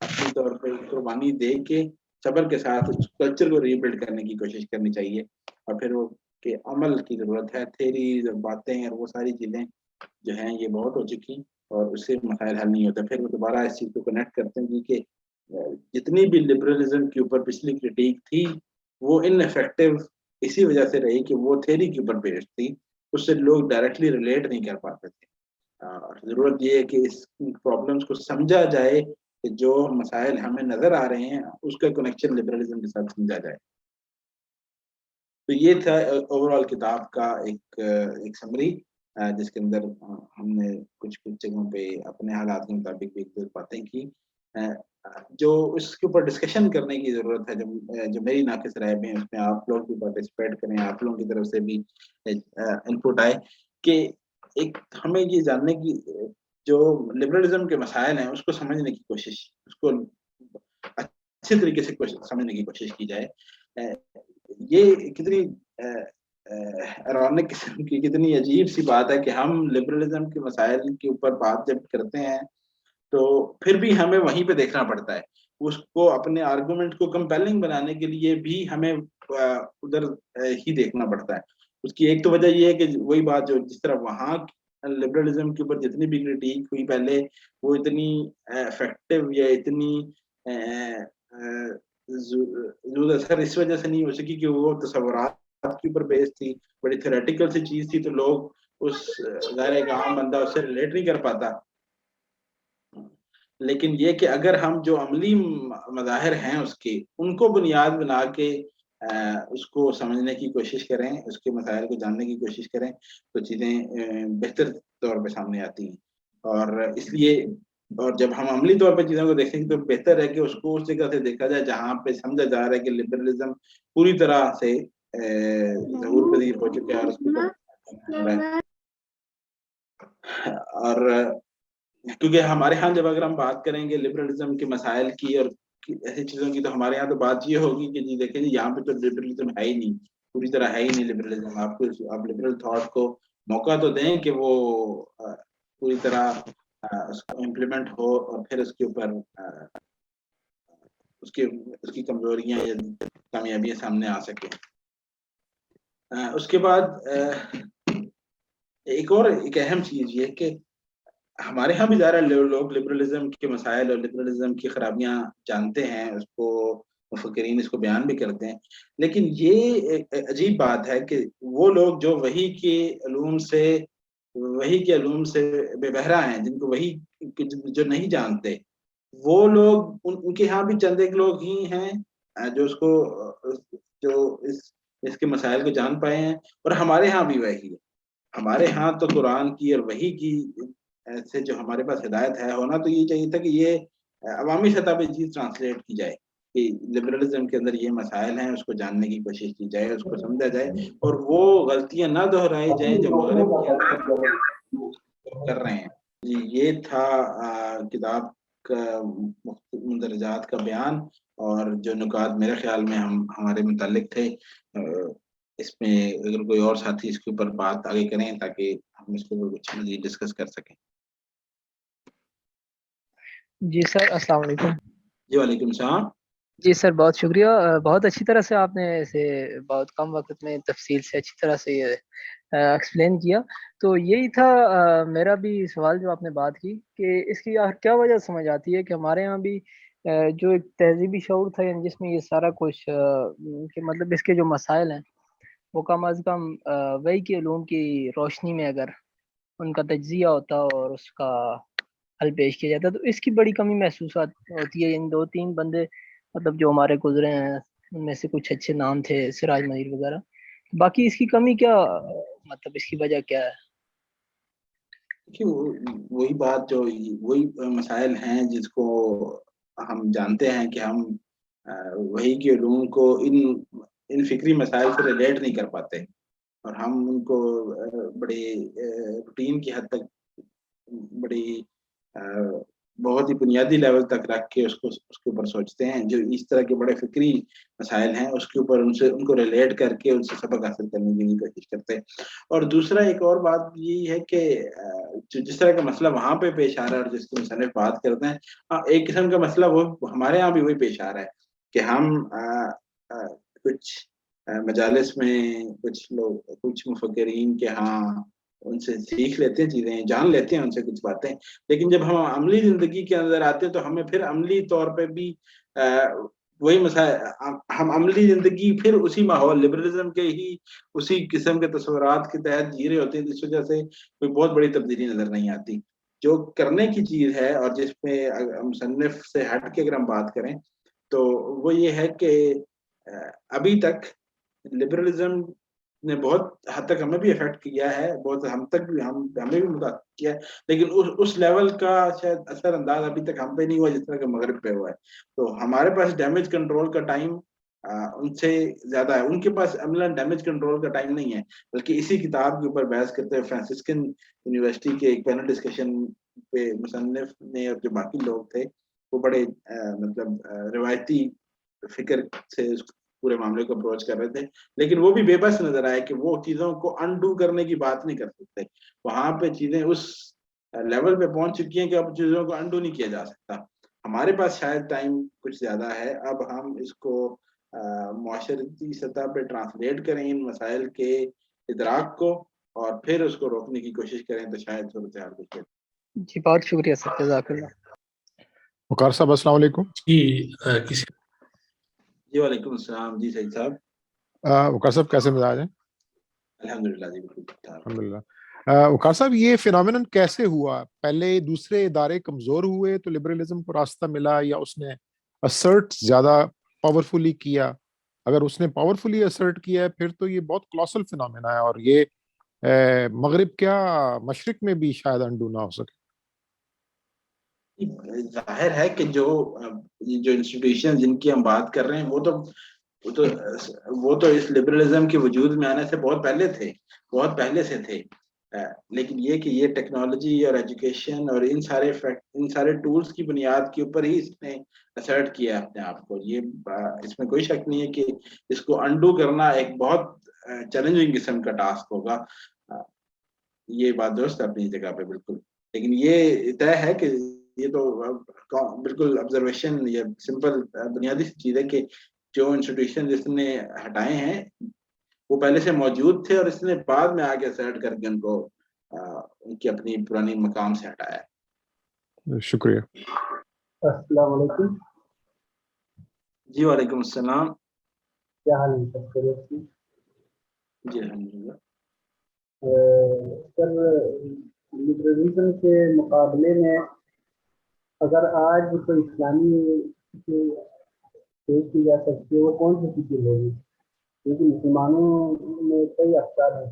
اپنی طور پہ قربانی دے کے صبر کے ساتھ اس کلچر کو ری بلڈ کرنے کی کوشش کرنی چاہیے. اور پھر وہ کہ عمل کی ضرورت ہے, تھیری باتیں اور وہ ساری چیزیں جو ہیں یہ بہت ہو چکی اور اس سے مسائل حل نہیں ہوتا. پھر وہ دوبارہ اس چیز کو کنیکٹ کرتے ہیں کہ جتنی بھی لبرلزم کے اوپر پچھلی کرٹیک تھی وہ ان افیکٹو اسی وجہ سے رہی کہ وہ تھیری کے اوپر بیسڈ تھی, اس سے لوگ ڈائریکٹلی ریلیٹ نہیں کر پاتے تھے. ضرورت یہ ہے کہ اس پرابلمس کو سمجھا جائے کہ جو مسائل ہمیں نظر آ رہے ہیں اس کا کنیکشن لبرلزم کے ساتھ سمجھا جائے. تو یہ تھا اوور آل کتاب کا ایک سمری, جس کے اندر ہم نے کچھ جگہوں پہ اپنے حالات کے مطابق بھی ایک باتیں کی. جو اس کے اوپر ڈسکشن کرنے کی ضرورت ہے, جو میری ناقص رائے میں, اس میں آپ لوگ بھی پارٹیسپیٹ کریں, آپ لوگوں کی طرف سے بھی انپٹ آئے کہ ایک ہمیں یہ جاننے کی جو لبرلزم کے مسائل ہیں اس کو سمجھنے کی کوشش, اس کو اچھے طریقے سے سمجھنے کی کوشش کی جائے. یہ کتنی ایرونک قسم کی, کتنی عجیب سی بات ہے کہ ہم لبرلزم کے مسائل کے اوپر بات جب کرتے ہیں تو پھر بھی ہمیں وہیں پہ دیکھنا پڑتا ہے. اس کو اپنے آرگومنٹ کو کمپیلنگ بنانے کے لیے بھی ہمیں ادھر ہی دیکھنا پڑتا ہے. اس کی ایک تو وجہ یہ ہے کہ وہی بات جو جس طرح وہاں لبرلزم کے اوپر جتنی بھی کرٹیک ہوئی پہلے وہ اتنی افیکٹو یا اتنی اثر اس وجہ سے نہیں ہو سکی کہ وہ تصورات کے اوپر بیس تھی, بڑی تھیوریٹیکل سی چیز تھی, تو لوگ اس ظاہر عام بندہ اس سے ریلیٹ نہیں کر پاتا. لیکن یہ کہ اگر ہم جو عملی مظاہر ہیں اس کے ان کو بنیاد بنا کے اس کو سمجھنے کی کوشش کریں, اس کے مسائل کو جاننے کی کوشش کریں, تو چیزیں بہتر طور پہ سامنے آتی ہیں. اور اس لیے اور جب ہم عملی طور پہ چیزوں کو دیکھیں گے تو بہتر ہے کہ اس کو اس جگہ سے دیکھا جائے جہاں پہ سمجھا جا رہا ہے کہ لبرلزم پوری طرح سے ظہور پذیر ہو چکا ہے. اور کیونکہ ہمارے ہاں جب اگر ہم بات کریں گے لبرلزم کے مسائل کی اور ایسی چیزوں کی, تو ہمارے یہاں تو بات یہ ہوگی کہ جی دیکھیں جی یہاں پہ تو لبرلزم ہے ہی نہیں, پوری طرح ہے ہی نہیں لبرلزم. آپ لبرل تھاٹ کو موقع تو دیں کہ وہ پوری طرح اس کو امپلیمنٹ ہو, اور پھر اس کے اوپر اس کی کمزوریاں یا کامیابیاں سامنے آ سکیں. اس کے بعد ایک اہم چیز یہ کہ ہمارے ہاں بھی ظاہر لوگ لبرلزم کے مسائل اور لبرلزم کی خرابیاں جانتے ہیں, اس کو مفکرین اس کو بیان بھی کرتے ہیں. لیکن یہ ایک عجیب بات ہے کہ وہ لوگ جو وحی کے علوم سے بے بہرا ہیں, جن کو وحی جو نہیں جانتے, وہ لوگ ان کے ہاں بھی چند ایک لوگ ہی ہیں جو اس کے مسائل کو جان پائے ہیں, اور ہمارے ہاں بھی وہی ہے. ہمارے ہاں تو قرآن کی اور وحی کی سے جو ہمارے پاس ہدایت ہے ہونا تو یہ چاہیے تھا کہ یہ عوامی سطح پہ چیز ٹرانسلیٹ کی جائے کہ لبرلزم کے اندر یہ مسائل ہیں، اس کو جاننے کی کوشش کی جائے، اس کو سمجھا جائے اور وہ غلطیاں نہ دہرائی جائیں جو مغرب کے اندر کر رہے ہیں. جی یہ تھا کتاب کا مندرجات کا بیان اور جو نکات میرے خیال میں ہمارے متعلق تھے. اس میں اگر کوئی اور ساتھی اس کے اوپر بات آگے کریں تاکہ ہم اس کے اوپر کچھ مزید ڈسکس کر سکیں. جی سر السلام علیکم. جی وعلیکم السلام. جی سر بہت شکریہ، بہت اچھی طرح سے آپ نے اسے بہت کم وقت میں تفصیل سے اچھی طرح سے یہ ایکسپلین کیا. تو یہی تھا میرا بھی سوال جو آپ نے بات کی کہ اس کی کیا وجہ سمجھ آتی ہے کہ ہمارے یہاں بھی جو ایک تہذیبی شعور تھا یعنی جس میں یہ سارا کچھ کہ مطلب اس کے جو مسائل ہیں وہ کم از کم وہی کے علوم کی روشنی میں اگر ان کا تجزیہ ہوتا اور اس کا حل پیش کیا جاتا تو اس کی بڑی کمی محسوس ہوتی ہے. ان 2-3 بندے مطلب جو ہمارے گزرے ہیں ان میں سے کچھ اچھے نام تھے سراج منیر وغیرہ، باقی اس کی کمی کیا مطلب اس کی وجہ کیا ہے؟ وہی بات جو وہی مسائل ہیں جس کو ہم جانتے ہیں کہ ہم وہی کے علوم کو ان فکری مسائل سے ریلیٹ نہیں کر پاتے اور ہم ان کو بڑی روٹین کی حد تک بڑی بہت ہی بنیادی لیول تک رکھ کے اس کے اوپر سوچتے ہیں. جو اس طرح کے بڑے فکری مسائل ہیں اس کے اوپر ان کو ریلیٹ کر کے ان سے سبق حاصل کرنے کی کوشش کرتے ہیں. اور دوسرا ایک اور بات یہ ہے کہ جس طرح کا مسئلہ وہاں پہ پیش آ رہا ہے اور جس کی مصنف بات کرتے ہیں ایک قسم کا مسئلہ وہ ہمارے یہاں بھی وہی پیش آ رہا ہے کہ ہم کچھ مجالس میں کچھ لوگ کچھ مفکرین کے ہاں ان سے سیکھ لیتے ہیں چیزیں، جان لیتے ہیں ان سے کچھ باتیں، لیکن جب ہم عملی زندگی کے اندر آتے ہیں تو ہمیں پھر عملی طور پہ بھی وہی مسائل، ہم عملی زندگی پھر اسی ماحول لبرلزم کے ہی اسی قسم کے تصورات کے تحت جی رہے ہوتے ہیں جس وجہ سے کوئی بہت بڑی تبدیلی نظر نہیں آتی. جو کرنے کی چیز ہے اور جس میں مصنف سے ہٹ کے اگر ہم بات کریں تو وہ یہ ہے کہ ابھی تک لبرلزم نے بہت حد تک ہمیں بھی افیکٹ کیا ہے، بہت ہم تک بھی ہمیں بھی متاثر کیا ہے، لیکن اس لیول کا شاید اثر انداز ابھی تک ہم پہ نہیں ہوا جس طرح کہ مغرب پہ ہوا ہے. تو ہمارے پاس ڈیمیج کنٹرول کا ٹائم ان سے زیادہ ہے، ان کے پاس عملاً ڈیمیج کنٹرول کا ٹائم نہیں ہے. بلکہ اسی کتاب کے اوپر بحث کرتے ہوئے فرانسسکن یونیورسٹی کے ایک پینل ڈسکشن پہ مصنف نے اور جو باقی لوگ تھے وہ بڑے مطلب روایتی فکر سے پورے معاملے کو اپروچ کر رہے تھے، لیکن وہ بھی بے بس نظر آئے کہ وہ چیزوں کو انڈو کرنے کی بات نہیں کر سکتے. وہاں پہ چیزیں اس لیول پہ پہنچ چکی ہیں کہ اب چیزوں کو انڈو نہیں کیا جا سکتا. ہمارے پاس شاید ٹائم کچھ زیادہ ہے، اب ہم اس کو معاشرتی سطح پہ ٹرانسلیٹ کریں ان مسائل کے ادراک کو اور پھر اس کو روکنے کی کوشش کریں تو شاید صورتحال کچھ. جی بہت شکریہ سر، جزاک اللہ. وقار صاحب السلام علیکم. جی وعلیکم السلام. جی سعید صاحب. وقار صاحب کیسے مزاج ہیں؟ الحمدللہ جی بالکل. الحمدللہ. وقار صاحب یہ فینومینن کیسے ہوا؟ پہلے دوسرے ادارے کمزور ہوئے تو لبرلزم کو راستہ ملا یا اس نے اسرٹ زیادہ پاورفلی کیا؟ اگر اس نے پاورفلی اسرٹ کیا ہے پھر تو یہ بہت کلاسل فینومینا ہے اور یہ مغرب کیا مشرق میں بھی شاید انڈو نہ ہو سکے. ظاہر ہے کہ جو انسٹیٹیوشن جن کی ہم بات کر رہے ہیں وہ تو اس لبرلزم کے وجود میں آنے سے بہت پہلے سے تھے. لیکن یہ کہ یہ ٹیکنالوجی اور ایجوکیشن اور ان سارے ٹولز کی بنیاد کے اوپر ہی اس نے اسرٹ کیا اپنے آپ کو. یہ اس میں کوئی شک نہیں ہے کہ اس کو انڈو کرنا ایک بہت چیلنجنگ قسم کا ٹاسک ہوگا. یہ بات درست ہے اپنی جگہ پہ بالکل، لیکن یہ طے ہے کہ یہ تو بالکل آبزرویشن، یہ سمپل بنیادی سی چیز ہے کہ جو انسٹیٹیوشن جس نے ہٹائے ہیں وہ پہلے سے موجود تھے اور اس نے بعد میں آگے سرٹ کر کے ان کی اپنی پرانی مقام سے ہٹایا. شکریہ. السلام علیکم. جی وعلیکم السلام. کیا حال ہے؟ جی الحمدللہ. سر لبرلزم کے مقابلے میں اگر آج کوئی اسلامی پیش کی جا سکتی ہے وہ کون سی چیزیں ہوگی؟ کیونکہ مسلمانوں میں کئی افکار ہیں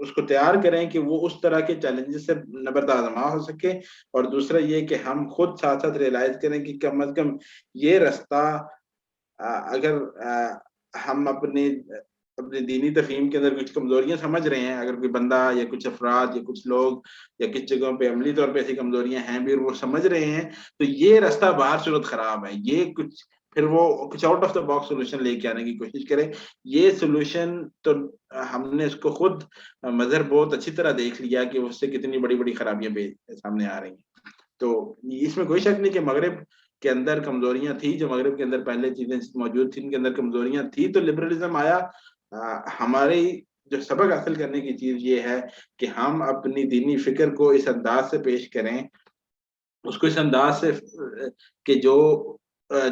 اس کو تیار کریں کہ وہ اس طرح کے چیلنجز سے نبردآزما ہو سکے. اور دوسرا یہ کہ ہم خود ساتھ ساتھ ریئلائز کریں کہ کم از کم یہ رستہ اگر ہم اپنی دینی تفہیم کے اندر کچھ کمزوریاں سمجھ رہے ہیں, اگر کوئی بندہ یا کچھ افراد یا کچھ لوگ یا کچھ جگہوں پہ عملی طور پہ ایسی کمزوریاں ہیں بھی اور وہ سمجھ رہے ہیں, تو یہ رستہ باہر صورت خراب ہے. یہ کچھ پھر وہ کچھ out of the box solution لے کے آنے کی کوشش کریں. یہ سولوشن تو ہم نے اس کو خود مظہر بہت اچھی طرح دیکھ لیا کہ اس سے کتنی بڑی بڑی خرابیاں سامنے آ رہی ہیں. تو اس میں کوئی شک نہیں کہ مغرب کے اندر کمزوریاں تھیں, جو مغرب کے اندر پہلے چیزیں موجود تھیں ان کے اندر کمزوریاں تھیں. تو لبرلزم آیا. ہماری جو سبق حاصل کرنے کی چیز یہ ہے کہ ہم اپنی دینی فکر کو اس انداز سے پیش کریں, اس کو اس انداز سے کہ جو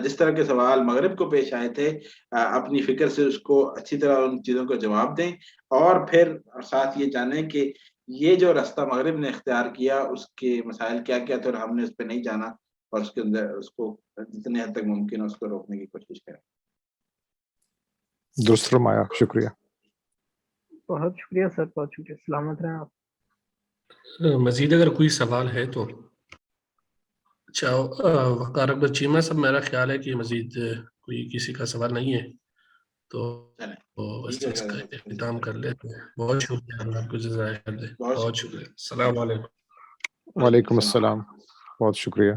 جس طرح کے سوال مغرب کو پیش آئے تھے اپنی فکر سے اس کو اچھی طرح ان چیزوں کا جواب دیں, اور پھر ساتھ یہ جانیں کہ یہ جو راستہ مغرب نے اختیار کیا اس کے مسائل کیا کیا تھے اور ہم نے اس پہ نہیں جانا, اور اس کے اندر اس کو جتنے حد تک ممکن ہے اس کو روکنے کی کوشش کریں. درست فرمایا, شکریہ. بہت شکریہ سر, بہت شکریہ. سلامت رہیں آپ. مزید اگر کوئی سوال ہے تو اچھا وقار اکبر چیمہ صاحب, میرا خیال ہے کہ مزید کوئی کسی کا سوال نہیں ہے تو بس اس کا اختتام کر لیتے ہیں. بہت شکریہ, اللہ آپ کو جزائے خیر دے. بہت شکریہ. السلام علیکم. وعلیکم السلام, بہت شکریہ.